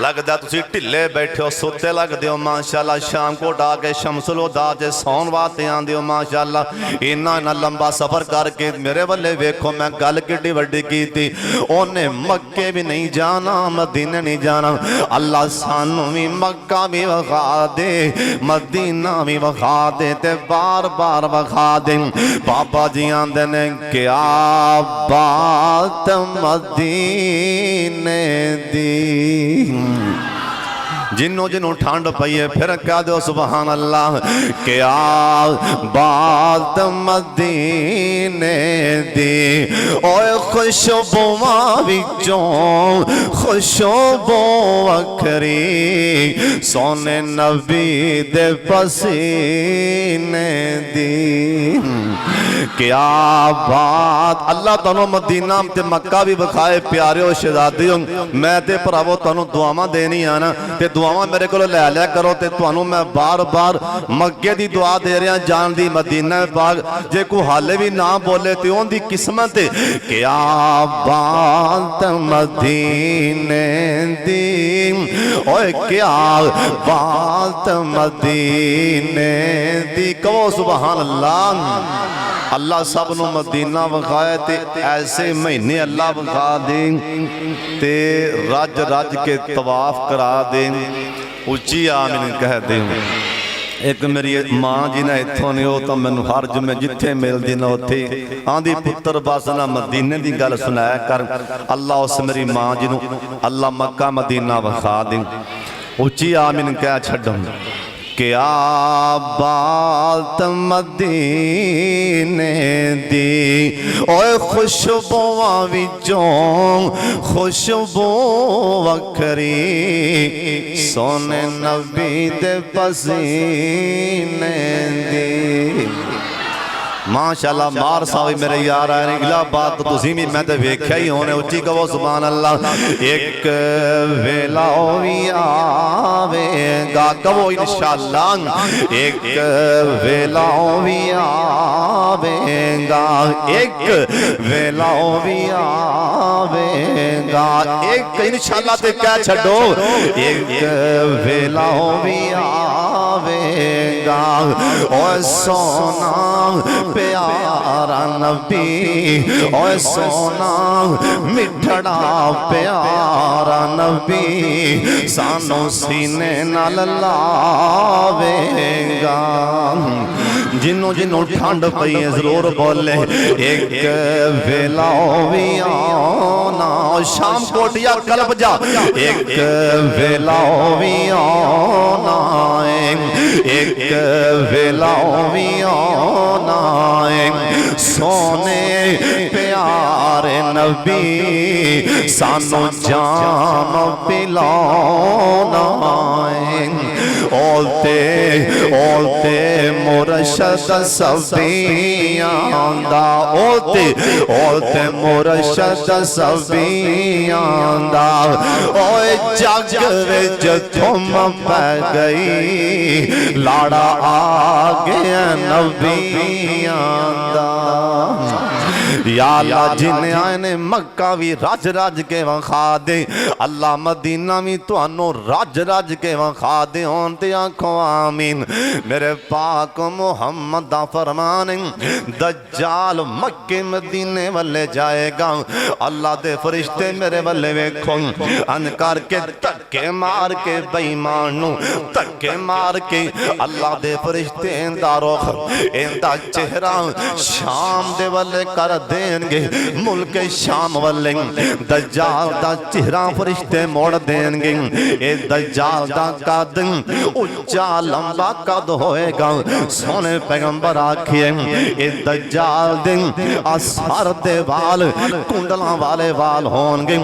लगता तुसी ढिले बैठे हो सुते लगते हो माशाअल्लाह शाम को डा के शमसुल हुदा च सौन वास्ते आंदे हो माशाअल्लाह इन्ना इन्ना लंबा सफर करके मेरे वाले वेखो मैं गल किड्डी वड्डी कीती ओने मक्के भी नहीं जाना मदीने नहीं जाना अल्लाह सानू भी मक्का भी विखा दे मदीना भी विखा दे ते बार बार विखा दे बाबा जी आंदे ने क्या बात मदीने दी जिन्हों जिन्हों ठंड पई है फिर कह दो सुबहान अल्लाह क्या बात मदीने दी ओए खुशबुआं विचों खुशबू वखरी सोने नबी दे पसीने दी क्या बात अल्लाह तुहानू मदीना ते मक्का भी विखाए प्यारे शहजादियों मैं ते भरावो तुहानू दुआवां देनी आना ते दुआवां मेरे को लै लिया करो ते तुहानू मैं बार बार मक्के दी दुआ दे रहा जान दी मदीना पाक जे कोई हाले भी ना बोले तो उनकी किस्मत क्या बात मदीने दी ओए क्या बात मदीने दी कहो सुभान अल्लाह अल्लाह सब नू मदीना विखाए ते ऐसे महीने अल्लाह विखा दे ते रज रज के तवाफ करा दे उच्ची आमीन कह दे एक मेरी मां जी ने इत्थों ने वो तो मैनू हर जुमे जिथे मिलदी ना उत्थे आंदी पुत्र बस ना मदीने की गल सुनाया कर। अल्लाह उस मेरी मां जी नू अल्लाह मक्का मदीना विखा दे। उच्ची आमीन कह छड्डो। क्या बात मदीने दी ओए खुशबुआं विचों खुशबू वखरी सोने नबी दे पसीने दी। माशाअल्लाह मार साहब मेरे यार आए ने गिला बात तो तुसी भी मैं तो वेख्या ही होने। उच्ची कहो सुभान अल्लाह। एक वेला भी आवेगा कहो इंशाअल्लाह। एक वेला भी आवेगा एक वेला भी आवेगा एक इंशाअल्लाह ते क्या छड़ो। एक वेला भी आवेगा और सोना प्यारा नबी और सोना मिठड़ा प्यारा नबी सानू सीने नाल लावेगा। जिन्हों जिन्हों ठंड पई है जरूर बोले एक वेला भी आना शाम कोटिया कलब जा। एक वेला भी आना एक वेला भी आना सोने प्यारे नबी सानू जाम पिलाना। ओलते ओलते मुर्शद सबियांदा ओलते ओलते मुर्शद सबियांदा। ओए जग विच थुम पै गई लाड़ा आ गया नबियांदा। या अल्लाह जिन्हें आए ने मक्का भी रज रज के विखा दे। अल्लाह मदीना भी तुहानू रज रज के विखा दे। होन ते आखो आमीन। मेरे पाक मुहम्मद दा फरमान दज्जाल मक्के मदीने वाले जाएगा। अल्लाह दे फरिश्ते मेरे वाले वेखो अन करके धक्के मार के बेईमान नू धक्के मार के अल्लाह दे फरिश्ते इंदा रुख इंदा चेहरा शाम दे वाले कर देंगे। मुल्क शाम वाले दज्जाल दा चेहरा फरिश्ते मोड़ देंगे। ए दज्जाल दा कद उच्चा लंबा कद होएगा। सोने पैगंबर आखिए ए दज्जाल दे असर दे वाल कुंडला वाले वाल होंगे।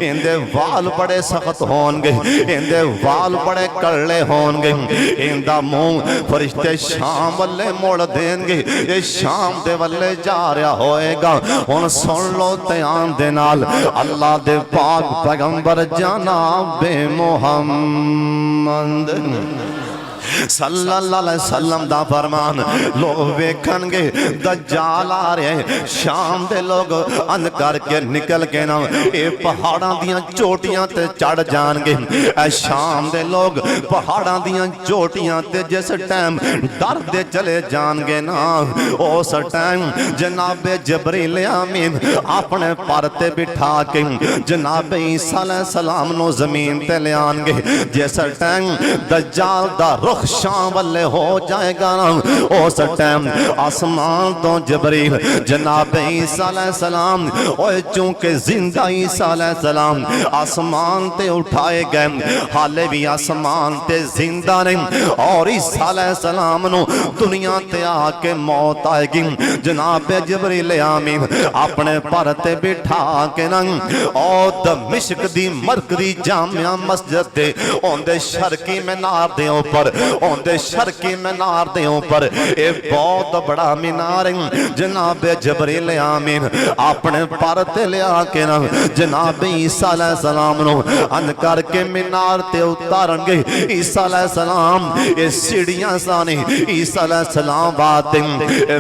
इंदे वाल बड़े सख्त होंगे इंदे वाल बड़े कड़े होंगे। इंदा मुंह फरिश्ते शाम वाले मोड़ देंगे। ये शाम दे वाले जा रहा होएगा। हुण सुन लो ध्यान दे नाल अल्लाह दे पाक पैगंबर जनाबे मुहम्मद सल्लल्लाहु अलैहि वसल्लम दा फरमान लोग वेखणगे दज्जाल आ रहे शाम दे लोग अंध करके निकल के ना ये पहाड़ां दियां चोटियां ते चढ़ जाणगे। ए शाम दे लोग पहाड़ां दियां चोटियां ते जिस टाइम डरदे चले जाणगे ना उस टाइम जनाबे जबरील अमीन अपने पर ते बिठा के जनाबे ईसा अलैहि सलाम नु जमीन ते ले आणगे। जिस टाइम दज्जाल दा रुख शाम वाले हो जाएगा ना उस टाइम आसमान तो जबरील जनाब ईसा अलैहि सलाम और चूंकि जिंदा ईसा अलैहि सलाम आसमान ते उठाए गए हाले भी आसमान ते जिंदा नहीं और ईसा अलैहि सलाम नु दुनिया ते आके मौत आएगी। जनाब जबरील आमीन अपने पर ते बिठा के ना और दमिश्क दी मरकजी जामिया मस्जिद ते ओंदे शरकी मीनार दे ऊपर ओंदे शरकी मीनार दे ऊपर ए बहुत बड़ा मीनार है। जनाब जबरील आमीन अपने पर ते लिया के ना जनाब ईसा अलैहि सलाम नु अन करके मीनार ते उतारनगे। ईसा अलैहि सलाम ए सीढ़ियां साने ईसा अलैहि सलाम बातें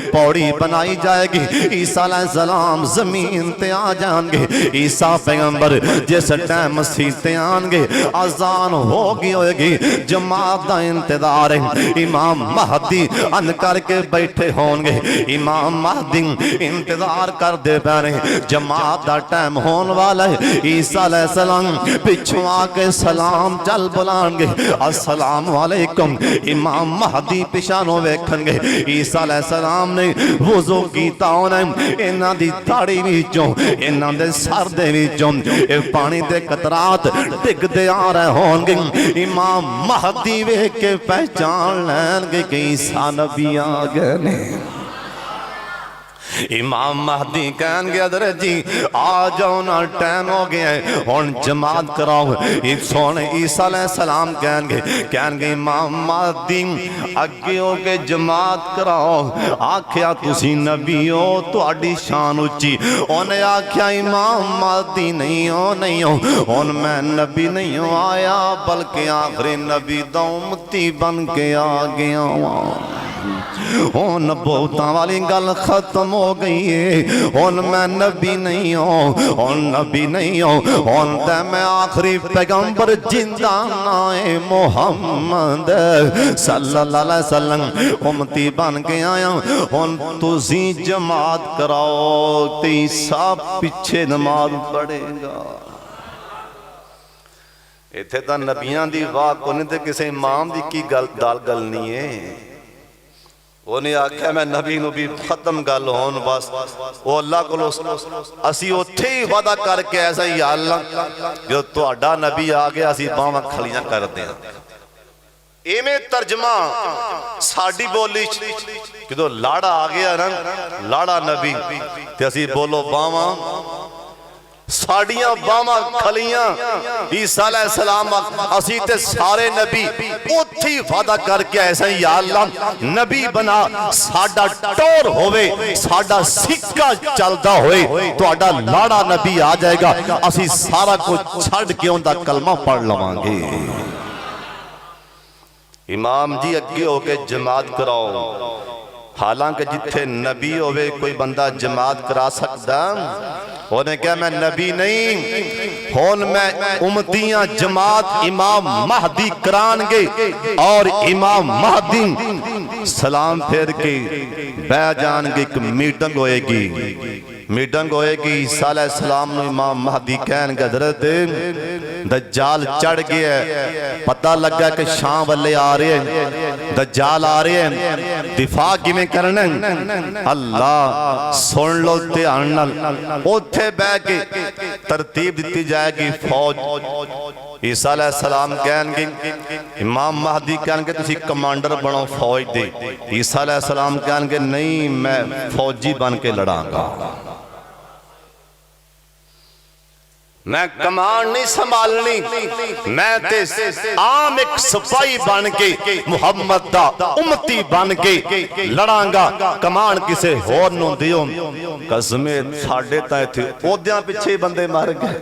पौड़ी बनाई जाएगी। ईसा अलैहि सलाम जमीन ते आ जाएंगे। ईसा पैगंबर जिस टाइम मसीह ते आएंगे अजान होगी होएगी जमात दा इंतजार इंतजार है। इमाम महदी अन करके बैठे होंगे, इमाम महदी इंतजार करते पे ने। जमात का टाइम होने वाला है। ईसा अलैहिस्सलाम पिछों आके सलाम चल बुलाएंगे, अस्सलाम वालेकुम। इमाम महदी पिछानों वेखणगे। ईसा अलैहिस्सलाम ने वुज़ू कीता होना, इन्हां दी दाढ़ी विचों इन्हां दे सर दे विचों ए पानी दे कतरात डिगदे आ रहे होंगे। इमाम महदी वेख के पहचान लैणगे कि ईसा नबी आ गए ने। इमाम महदी कहेंगे हज़रत जी आ जाओ ना, टाइम हो गया है, हुण जमात कराओ। सोने ईसा अलैहिस्सलाम कहेंगे इमाम महदी अगे हो के जमात कराओ। आख्या तुसी नबी हो, तुहाडी शान उच्ची। उन्हें आख्या इमाम महदी नहीं हो, हुण मैं नबी नहीं हो आया, बल्कि आखिरी नबी दा उम्मती बन के आ गया वां। हुण बहुतां वाली गल खत्म हो गई है। हुण मैं नबी नहीं हूं, हुण नबी नहीं हूं, हुण ते मैं आखिरी पैगंबर जिंदा नाए मुहम्मद सल्लल्लाहु अलैहि वसल्लम उम्मती बन के आया। हुण तुसी जमात कराओ ते सब पिछे नमाज पढ़ेगा। इत्थे तां नबियां दी वाह कोई ते किसी इमाम दी की गल नहीं है। उन्हें आख्या मैं नबी नूं भी खत्म गल होन बस। वो अल्लाह को असी उत्थे ही वादा करके ऐसा ही अल्लाह जो तुहाडा नबी आ गया असी बावां खलियां करते हैं। इवें तर्जमा साडी बोली जो लाड़ा आ गया ना, लाड़ा नबी ते असी बोलो बावां साड़ियां बावां खलियां। ईसा अलैहिस्सलाम असी ते सारे नबी उत्थे ही वादा करके ऐसा ही या अल्लाह नबी बना, साडा टोर होवे, साडा सिक्का चलदा होए, तुहाडा लाड़ा नबी आ जाएगा, असी सारा कुछ छड़ के उनका कलमा पढ़ लवांगे। इमाम जी अगे होके जमात कराओ। हालांकि जिथे नबी होवे कोई बंदा जमात करा सकदा, उन्हें क्या मैं नबी नहीं हुण मैं उम्मतियां जमात इमाम महदी करानगे। और इमाम महदी सलाम फेर के बह जाएंगे। एक मीटिंग होएगी, मीटिंग होएगी। ईसा अलैहिस्सलाम नूं इमाम महदी कहणगे हज़रत दज्जाल चढ़ गया, पता लगा कि शाम वाले आ रहे हैं, दज्जाल आ रहे हैं, दिफा किवें करना अल्लाह सुन लो ध्यान नाल। उत्थे बह के तरतीब दी जाएगी फौज। ईसा अलैहिस्सलाम कहेंगे इमाम महदी कहेंगे तुसी कमांडर बनो फौज दे। ईसा अलैहिस्सलाम कहेंगे नहीं मैं फौजी बन के लड़ांगा, मैं कमान नहीं संभालनी, मैं ते आम एक सिपाही बन के मुहम्मद दा उम्मती बन के लड़ांगा, कमान किसे होर नूं दिओ। कसमे साडे तां इत्थे ओहदियां पिछे बंदे मर गए,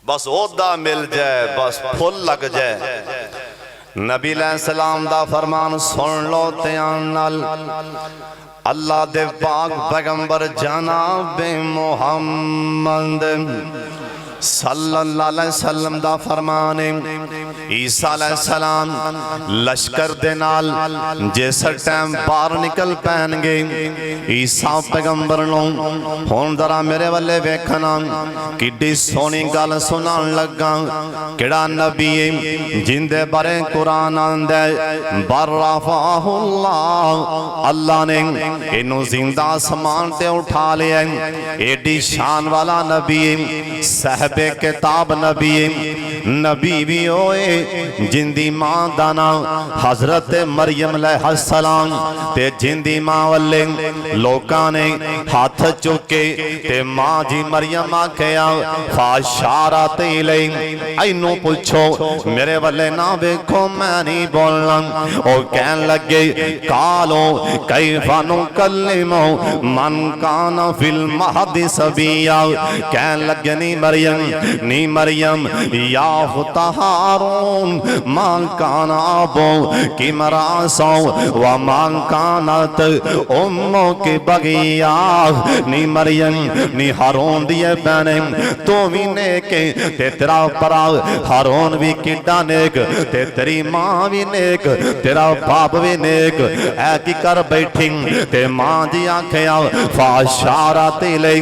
बस ओहदा मिल जाए, बस फुल लग जाए। नबी अलैहिस्सलाम दा फरमान सुन लो ध्यान नाल। अल्लाह दे पाक पैगंबर जनाब मुहम्मद सल्लल्लाहु अलैहि वसल्लम दा फरमान है। ईसा अलैहिस्सलाम लश्कर दे नाल जिस टाइम बाहर निकल पैणगे ईसा पैगंबर नूं हुण जरा मेरे वल्ले वेखना किड्डी सोहनी गल सुनान लगा। किहड़ा नबी है जिंदे बारे कुरान आंदा है बर्रफाहुल्लाह, अल्लाह ने इनू जिंदा आसमान ते उठा लिया। एडी शान वाला नबी है, साहबे किताब नबी है, नबी भी होए जिंदी मां दा नाम हजरत मरियम अलैहिस्सलाम ते जिंदी मां वल्ले लोकां ने हाथ चुके ते मां जी मरियम आखिया फाशारा ते ले इनू पूछो मेरे वल्ले ना देखो मैं नहीं बोलना। ओ कहन लगे कालो कैफा नुकल्लिमु मन कान फिल महदी सबिया। कहन लगे नी मरियम या फुतहारो मां कान आबो कि मरासो व मां कानत उम्मो के बगिया। नी मरियम नी हारून दिए बहने तू भी नेक ते तेरा भरा हारून भी किड्डा नेक ते तेरी मां भी नेक तेरा बाप भी नेक। ऐ की कर बैठी ते मां जी आखिया फाशारा ते ले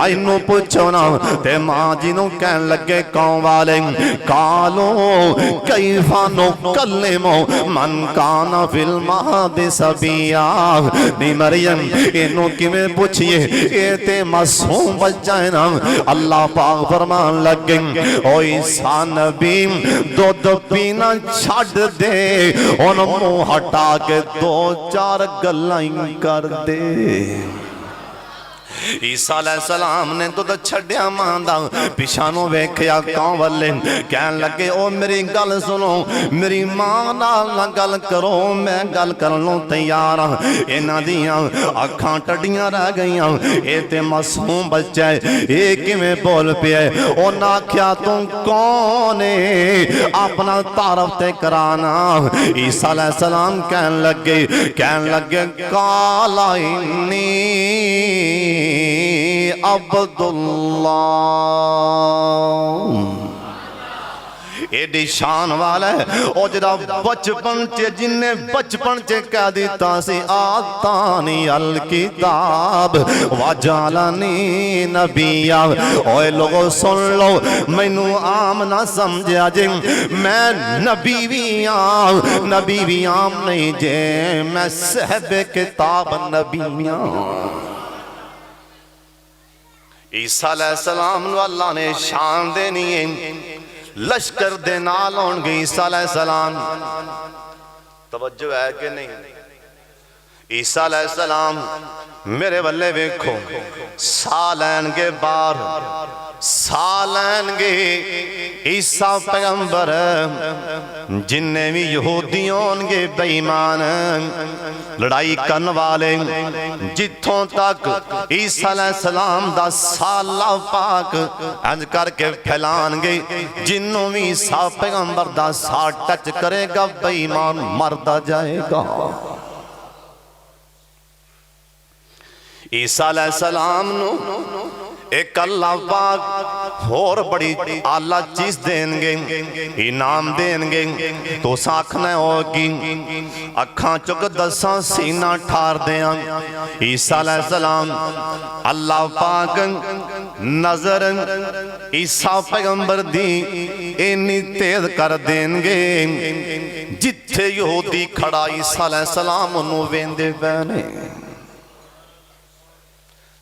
आइनू पुछो ना ते मां जी नू कहन लगे कौन वाले कालो कई फानो कले मो मन काना फिल महद सबिया। नी मरियम इनू किवें पुछिए ये ते मासूम बच्चा है ना। अल्लाह पाक फरमान लगे ओ ईसा नबी दूध पीना छड़ दे उन मुंह हटा के दो चार गल्लां कर दे। ईसा अलैहिस्सलाम ने दुध छड्या मां दा पिछानों वेख्या कौं वाले कहन लगे ओ मेरी गल सुनो मेरी मां नाल ना गल करो मैं गल करन लूं तैयार हां। इन्हां दियां अखां टड्डियां रह गईयां ए ते मासूम बच्चा है ए किवें बोल पिया। उन्हां आख्या तू कौन है अपना तारफ ते कराना। ईसा अलैहिस्सलाम कहन लगे काला इन्नी अब्दुल्लाह। एडी शान वाला है ओ जरा बचपन च जिन्ने बचपन च कह दिता सी आतानी अल किताब वजालनी नबिया। ओए लोगो सुन लो मैनू आम ना समझा जे मैं नबी भी आम नहीं जे मैं साहिब किताब नबी ईसा अलैहिस्सलाम नू अल्लाह ने शान देनी है लश्कर दे नाल होणगे। ईसा अलैहिस्सलाम तवज्जो है कि नहीं। ईसा अलैहिस्सलाम मेरे वल्ले वेखो सा लैणगे बाहर सा लैणगे ईसा पैगंबर जिन्ने भी यहूदी होणगे बेईमान लड़ाई करन वाले जिथों तक ईसा अलैहिस्सलाम दा साला पाक अंज करके फैलानगे जिन्हों भी ईसा पैगंबर दा सा टच करेगा बेईमान मरदा जाएगा। ईसा अलैहिस्सलाम नू एक अल्लाह पाक होर बड़ी आला चीज देंगे इनाम देंगे। तो आखना होगी अखा चुक दसा सीना ठार दें। ईसा अलैहिस्सलाम अल्लाह पाक नजर ईसा पैगंबर दी इन्नी तेज कर देंगे जिथे यहूदी खड़ा ईसा अलैहिस्सलाम ओनू वेंदे पैने।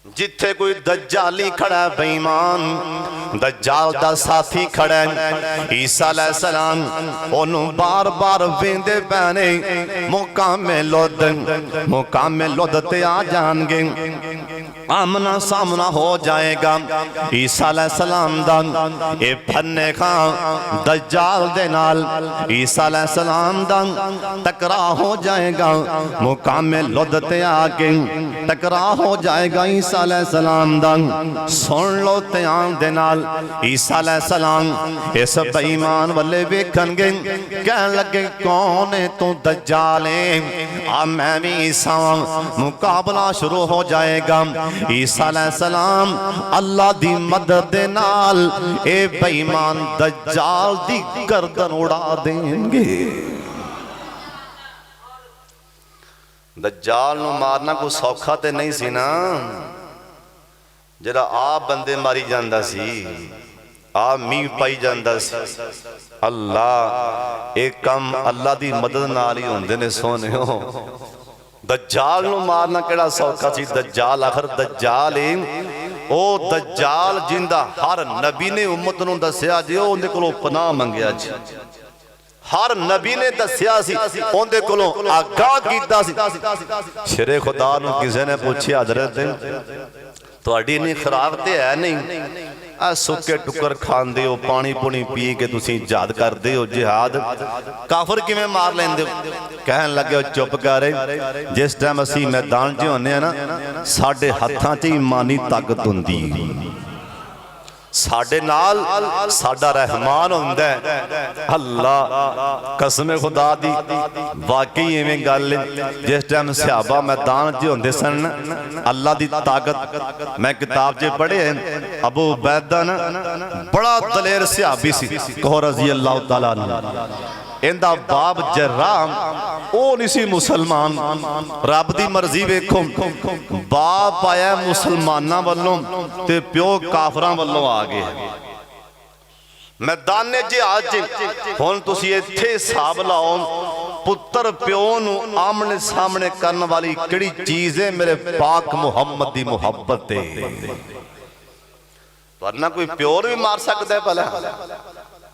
जिथे कोई दज्जाली खड़ा है बेईमान दज्जाल दा साथी खड़ा है ईसा अलैहिस्सलाम ओनू बार बार वेंदे पैने। मुकामे लुद ते आ जाएंगे आमना सामना हो जाएगा। ईसा अलैहिस्सलाम दा ए फन्ने खां दज्जाल दे नाल ईसा अलैहिस्सलाम दा टकराव हो जाएगा। मुकामे लुद ते आके टकराव हो जाएगा ईसा अलैहिस्सलाम दा। सुन लो ध्यान दे नाल ईसा अलैहिस्सलाम इस बेईमान वाले वेखणगे कहन लगे कौन है तू दज्जाल है आ मैं भी ईसा। मुकाबला शुरू हो जाएगा। ईसा अलैहिस्सलाम अल्लाह दी मदद दे नाल ए बेईमान दज्जाल दी गर्दन उड़ा देंगे। दज्जाल नू मारना कोई सौखा ते नहीं सी ना। जरा आप बंदे मारी जांदा सी आप मीह पाई जांदा सी। अल्लाह एक कम अल्लाह दी मदद नाल ही होंदे ने सोनियो। दज्जाल नू मारना केड़ा सौखा सी। दज्जाल आखिर दज्जाल है ओ दज्जाल जिंदा हर नबी ने उम्मत नू दस्या जे उहदे कोलों पनाह मंगिया जी। हर नबी ने दस्या सी उहदे कोलों आगाह कीता सी। शेरे खुदा नू किसी ने पूछया हजरत तुहाडी इन्नी खराब ते है नहीं आ सुके टुकर खांदे हो पानी पुनी पी के तुसी जिहाद करदे हो जिहाद काफर किवें मार लैंदे हो। कहन लगे चुप कर जिस टाइम असी मैदान च होने ना साडे हत्थां च ईमानी ताकत हुंदी ਸਾਡੇ ਨਾਲ ਸਾਡਾ ਰਹਿਮਾਨ ਹੁੰਦਾ ਹੈ। ਅੱਲਾ ਕਸਮ ਖੁਦਾ ਦੀ ਵਾਕਈ ਐਵੇਂ ਗੱਲ ਜਿਸ ਟਾਈਮ ਸਹਾਬਾ ਮੈਦਾਨ 'ਚ ਹੁੰਦੇ ਸਨ ਅੱਲਾ ਦੀ ਤਾਕਤ ਮੈਂ ਕਿਤਾਬ 'ਚ ਪੜ੍ਹਿਆ ਅਬੂ ਉਬੈਦਾ ਨਾ ਬੜਾ ਦਲੇਰ ਸਹਾਬੀ ਸੀ ਕਹੋ ਰਜ਼ੀ ਅੱਲਾਹੁ ਤਾਲਾ ਅਨਹੁ। ਇਹਦਾ ਬਾਪ ਜਰਾਹ ਉਹ ਨਹੀਂ ਸੀ ਮੁਸਲਮਾਨ। ਰੱਬ ਦੀ ਮਰਜ਼ੀ ਵੇਖੋ ਬਾਪ ਆਇਆ ਮੁਸਲਮਾਨਾਂ ਵੱਲੋਂ ਤੇ ਪਿਓ ਕਾਫਰਾਂ ਵੱਲੋਂ ਆ ਗਏ ਮੈਦਾਨੇ ਜਿਹਾਦ 'ਚ। ਹੁਣ ਤੁਸੀਂ ਇੱਥੇ ਹਿਸਾਬ ਲਾਓ ਪੁੱਤਰ ਪਿਓ ਨੂੰ ਆਮਣੇ ਸਾਹਮਣੇ ਕਰਨ ਵਾਲੀ ਕਿਹੜੀ ਚੀਜ਼ ਹੈ ਮੇਰੇ ਪਾਕ ਮੁਹੰਮਦ ਦੀ ਮੁਹੱਬਤ ਹੈ। ਵਰਨਾ ਕੋਈ ਪਿਓ ਨੂੰ ਵੀ ਮਾਰ ਸਕਦਾ ਹੈ ਭਲਾ।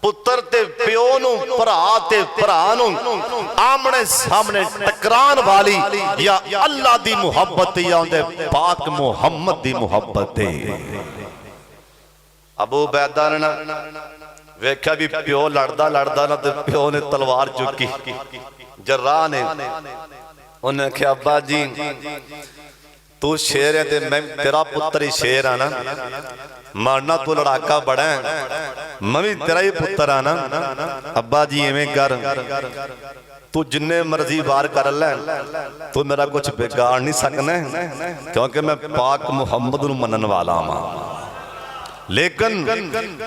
ਪੁੱਤਰ ਤੇ ਪਿਓ ਨੂੰ ਭਰਾ ਤੇ ਭਰਾ ਨੂੰ ਆਮਣੇ ਸਾਹਮਣੇ ਟਕਰਾਉਣ ਵਾਲੀ ਜਾਂ ਅੱਲਾ ਦੀ ਮੁਹੱਬਤ ਜਾਂ ਉਹਦੇ ਪਾਕ ਮੁਹੰਮਦ ਦੀ ਮੁਹੱਬਤ ਹੈ। ਅਬੂ ਉਬੈਦਾ ਨੇ ਵੇਖਿਆ ਵੀ ਪਿਓ ਲੜਦਾ ਨਾ ਤੇ ਪਿਓ ਨੇ ਤਲਵਾਰ ਚੁੱਕੀ। ਜਰਾਹ ਨੇ ਉਹਨੇ ਕਿਹਾ ਅੱਬਾ ਜੀ ਤੂੰ ਸ਼ੇਰ ਹੈ ਤੇ ਮੈਂ ਤੇਰਾ ਪੁੱਤਰ ਹੀ ਸ਼ੇਰ ਆ ਨਾ। ਮਾਰਨਾ ਤੂੰ ਲੜਾਕਾ ਬੜਾ ਹੈ ਮੈਂ ਵੀ ਤੇਰਾ ਹੀ ਪੁੱਤਰ ਆ ਨਾ। ਅੱਬਾ ਜੀ ਐਵੇਂ ਕਰ ਤੂੰ ਜਿੰਨੇ ਮਰਜ਼ੀ ਵਾਰ ਕਰ ਲੈ ਤੂੰ ਮੇਰਾ ਕੁਝ ਵਿਗਾੜ ਨਹੀਂ ਸਕਣਾ ਕਿਉਂਕਿ ਮੈਂ ਪਾਕ ਮੁਹੰਮਦ ਨੂੰ ਮੰਨਣ ਵਾਲਾ ਹਾਂ। ਲੇਕਿਨ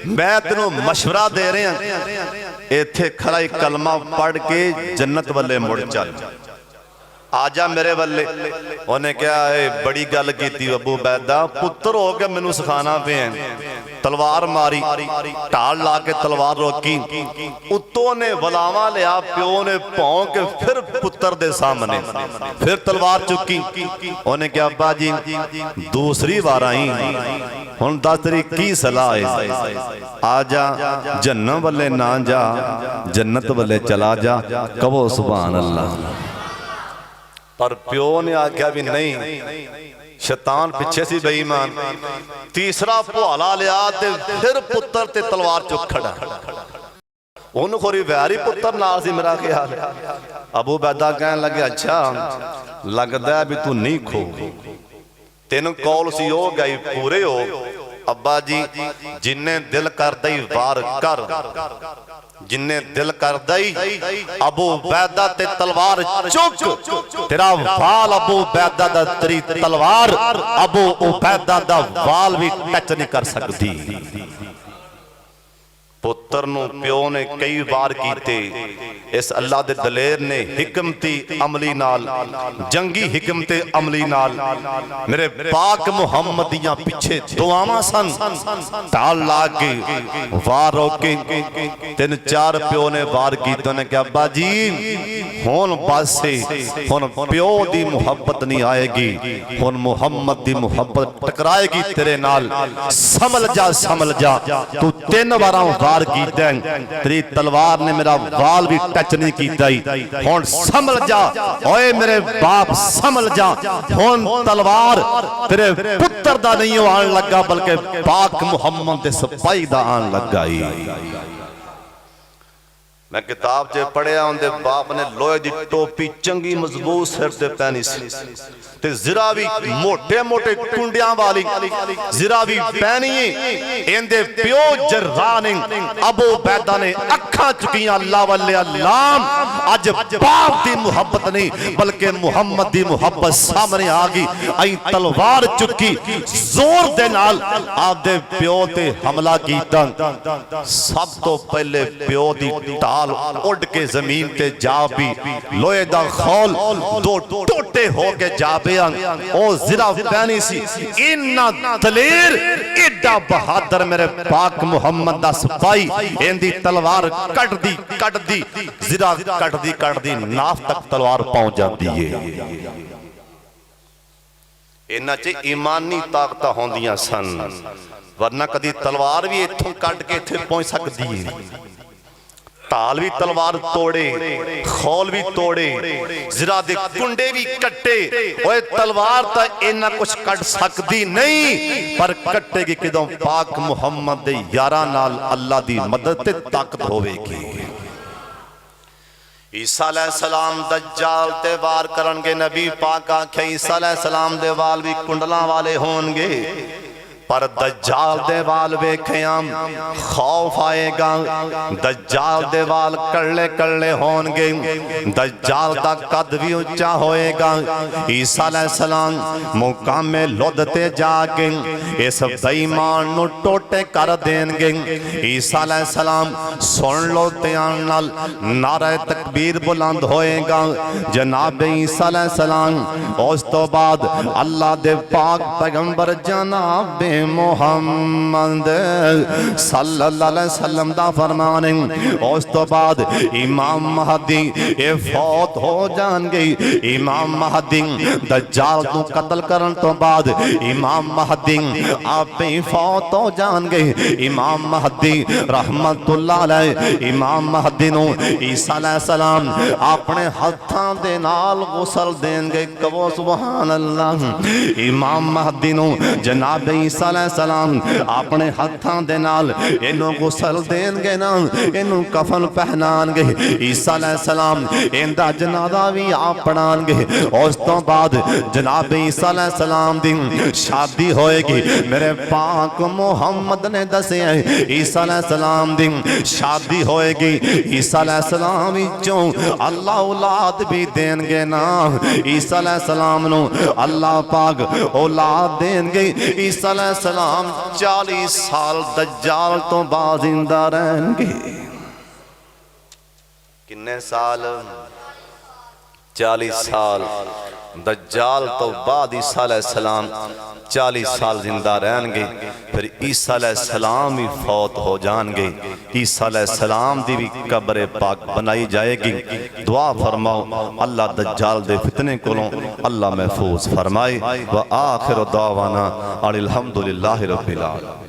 ਮੈਂ ਤੈਨੂੰ ਮਸ਼ਵਰਾ ਦੇ ਰਿਹਾ ਇੱਥੇ ਖੜਾ ਇੱਕ ਕਲਮਾ ਪੜ੍ਹ ਕੇ ਜੰਨਤ ਵੱਲੇ ਮੁੜ ਚੱਲ ਆਜਾ ਮੇਰੇ ਵੱਲੇ। ਉਹਨੇ ਕਿਹਾ ਇਹ ਬੜੀ ਗੱਲ ਕੀਤੀ ਅਬੂ ਉਬੈਦਾ ਪੁੱਤਰ ਹੋ ਕੇ ਮੈਨੂੰ ਸਿਖਾਣਾ ਪਿਆ। ਤਲਵਾਰ ਮਾਰੀ ਢਾਲ ਲਾ ਕੇ ਤਲਵਾਰ ਰੋਕੀ ਉੱਤੋਂ ਨੇ ਵਲਾਵਾ ਲਿਆ ਪਿਓ ਨੇ ਭੌਂ ਕੇ ਫਿਰ ਪੁੱਤਰ ਦੇ ਸਾਹਮਣੇ ਫਿਰ ਤਲਵਾਰ ਚੁੱਕੀ। ਉਹਨੇ ਕਿਹਾ ਅੱਬਾ ਜੀ ਦੂਸਰੀ ਵਾਰ ਆਈ ਹੁਣ ਦੱਸ ਤੇਰੀ ਕੀ ਸਲਾਹ ਹੈ। ਆ ਜਾ ਜੰਨਤ ਵੱਲੇ ਨਾ ਜਾ ਜੰਨਤ ਵੱਲੇ ਚਲਾ ਜਾ ਕਹੋ ਸੁਭਾਨ ਅੱਲਾ। पर प्यो ने आख्या भी नहीं शैतान पिछे सी बेईमान। तीसरा भुआला लिया ते फिर पुत्र ते तलवार चुक खड़ा ओनू खोरी वैरी पुत्र नाल सी मेरा ख्याल। अबू उबैदा कहन लगे अच्छा लगदा भी तू नहीं खो तेन कौल सी हो गई पूरे हो। अब्बा जी जिन्ने दिल करदा ही वार कर जिन्ने दिल करदा ही अबू उबैदा ते तलवार चुक तेरा वाल अबू उबैदा दा तेरी तलवार अबू उबैदा दा वाल भी टच नहीं कर सकती। पुत्र नूं प्यो ने कई बार कीते इस अल्लाह दे दलेर ने हिकमती अमली नाल जंगी हिकमते अमली नाल मेरे पाक मुहम्मद दियां पिछे दुआवां सन ढाल ला के वार रोके तीन चार प्यो ने वार कीते ने कहा अब्बा जी हुण बस हुण प्यो दी मुहब्बत नहीं आएगी हुण मुहम्मद दी मुहब्बत टकराएगी तेरे नाल। संभल जा तू तीन बार वार कीता तेरी तलवार ने मेरा वाल भी टच नहीं कीता हुण संभल जा ओए मेरे बाप संभल जा हुण तलवार तेरे पुत्र दा नहीं आन लगा बल्कि पाक मुहम्मद दे सिपाही दा आन लगा। मैं किताब च पढ़िया उनके बाप ने लोहे की टोपी चंगी मजबूत सिर से पहनी सी ते जिरा भी मोटे मोटे कुंडियां वाली जिरा भी पहनी इंदे प्यो जर्राह ने अबू उबैदा ने अखां चुकियां अल्लाह वाले अल्लाह अज बाप दी मुहब्बत नहीं बल्कि मुहम्मद दी मुहब्बत सामने आ गई। आई तलवार चुकी जोर दे नाल आपदे प्यो ते हमला कीता। सब तो पहले प्यो दी उड़ के जमीन ते जा भी लोहे दा खौल दो टोटे हो के जा पिया ओ जिरा पहनी सी। इन्ना दलेर एडा बहादुर मेरे पाक मुहम्मद दा सिपाही इंदी तलवार कट दी जिरा कट दी नाफ तक तलवार पहुंच जाती है। इन्हां च ईमानी ताकत होंदियां सन वरना कदी तलवार भी इत्थों कट के इत्थे पहुंच सकदी है। ढाल भी तलवार तोड़े खौल भी तोड़े जिरा दे कुंडे भी कट्टे ओए तलवार तो इन्ना कुछ कट सकती नहीं पर कट्टेगी किदों पाक मुहम्मद दे यारां नाल अल्लाह दी मदद ते ताकत होवेगी। ईसा अलैहिस्सलाम दज्जाल ते वार करनगे नबी पाक आखे ईसा अलैहिस्सलाम दे वाल भी कुंडलां वाले होणगे पर दज्जाल दे वाल वेखिया खौफ आएगा। दज्जाल दे वाल कल्ले कल्ले होणगे, दज्जाल दा कद भी उच्चा होएगा। ईसा अलैहिस्सलाम मुकामे लुद ते जाके इस बेईमान नू टोटे कर देंगे। ईसा अलैहिस्सलाम सुन लो ध्यान नाल, नारा तकबीर बुलंद होएगा। जनाब ईसा अलैहिस्सलाम उस तो बाद अल्लाह दे पाक पैगंबर जनाब मुहम्मद सल्लल्लाहु अलैहि वसल्लम दा फरमान है। उस तो बाद इमाम महदी ये फौत हो जाएंगे। इमाम महदी दज्जाल को कत्ल करन तो बाद इमाम महदी आप ही फौत हो जाएंगे। इमाम महदी रहमतुल्लाह अलैह, इमाम महदी नु ईसा अलैहिस्सलाम अपने हत्थां दे नाल गुसल देंगे। कहो सुभान अल्लाह। इमाम महदी नु जनाब ईसा अलैहिस्सलाम अपने हत्थां दे नाल इनू गुसल देंगे ना, इनू कफन पहनानगे। ईसा अलैहिस्सलाम इंदा जनाजा भी आप पढ़ानगे। उस तो बाद जनाब ईसा अलैहिस्सलाम दी शादी होएगी। मेरे पाक मुहम्मद ने दसिया ईसा अलैहिस्सलाम दी शादी होएगी। ईसा अलैहिस्सलाम विचों अल्लाह औलाद भी देंगे ना। ईसा अलैहिस्सलाम नु अल्लाह पाक औलाद देंगे। ईसा अलैहिस्सलाम 40 साल दज्जाल तो बाद जिंदा रहेंगे। किन्ने साल? 40 साल दज्जाल तो बाद ईसा अलैहिस्सलाम 40 साल जिंदा रहेंगे। फिर ईसा अलैहिस्सलाम भी फौत हो जाएंगे। ईसा अलैहिस्सलाम दी भी कब्र पाक बनाई जाएगी। दुआ फरमाओ अल्लाह दज्जाल दे फितने कोलों अल्लाह महफूज फरमाए। व आखिर दावाना अनिल हम्दुलिल्लाहि रब्बिल आलमीन।